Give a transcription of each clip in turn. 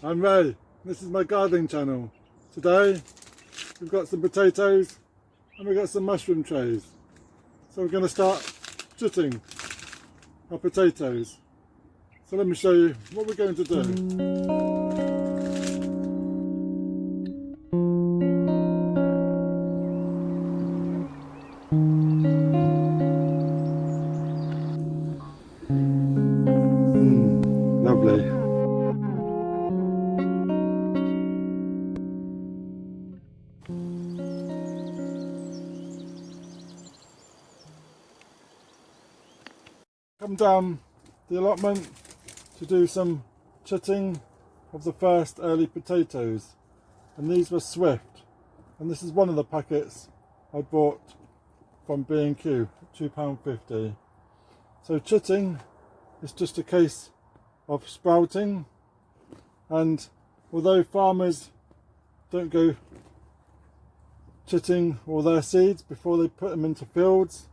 I'm Ray. This is my gardening channel. Today we've got some potatoes and we've got some mushroom trays. So we're going to start chitting our potatoes. So let me show you what we're going to do. Lovely. Come down the allotment to do some chitting of the first early potatoes, and these were Swift, and this is one of the packets I bought from B&Q, £2.50. So chitting is just a case of sprouting, and although farmers don't go chitting all their seeds before they put them into fields,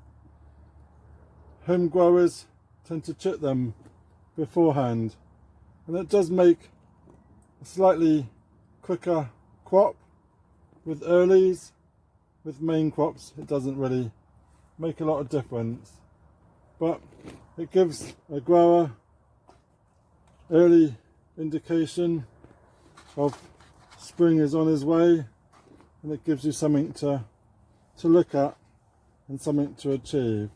home growers tend to chit them beforehand, and it does make a slightly quicker crop. With earlies, with main crops, it doesn't really make a lot of difference, but it gives a grower early indication of spring is on his way, and it gives you something to look at and something to achieve.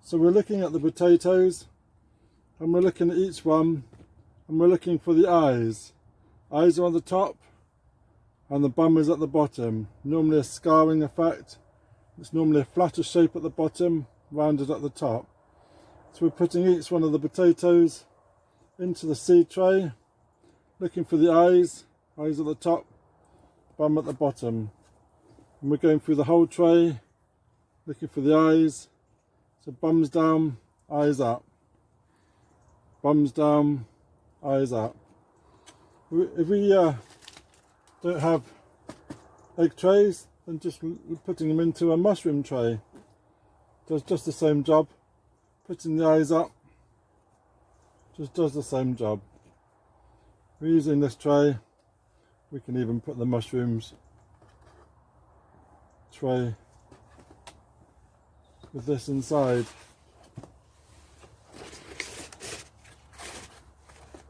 So we're looking at the potatoes, and we're looking at each one, and we're looking for the eyes. Eyes are on the top and the bum is at the bottom. Normally a scarring effect. It's normally a flatter shape at the bottom, rounded at the top. So we're putting each one of the potatoes into the seed tray, looking for the eyes at the top, bum at the bottom. And we're going through the whole tray, looking for the eyes. So bums down, eyes up. Bums down, eyes up. If we don't have egg trays, then just putting them into a mushroom tray does just the same job. Putting the eyes up just does the same job. We're using this tray. We can even put the mushrooms tray with this inside.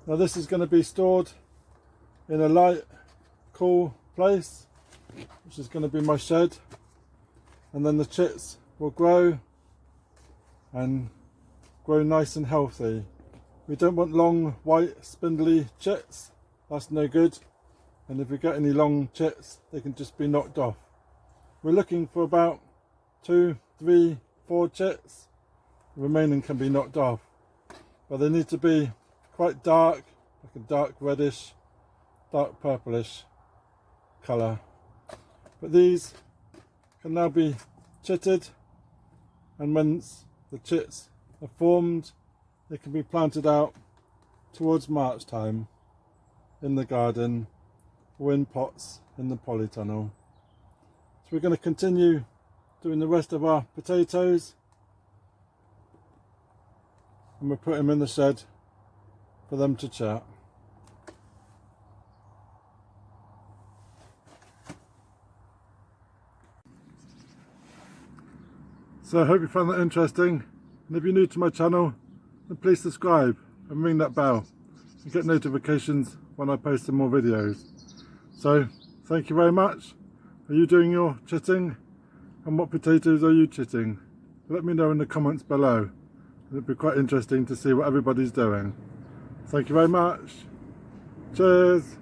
Now this is going to be stored in a light, cool place, which is going to be my shed, and then the chits will grow and grow nice and healthy. We don't want long, white, spindly chits. That's no good. And if we get any long chits, they can just be knocked off. We're looking for about 2, 3, 4 chits. The remaining can be knocked off, but they need to be quite dark, like a dark reddish, dark purplish colour. But these can now be chitted, and once the chits are formed, they can be planted out towards March time in the garden or in pots in the polytunnel. So we're going to continue doing the rest of our potatoes, and we'll put them in the shed for them to chat. So I hope you found that interesting, and if you're new to my channel, then please subscribe and ring that bell and get notifications when I post some more videos. So thank you very much. Are you doing your chitting, and what potatoes are you chitting? Let me know in the comments below. It'd be quite interesting to see what everybody's doing. Thank you very much. Cheers.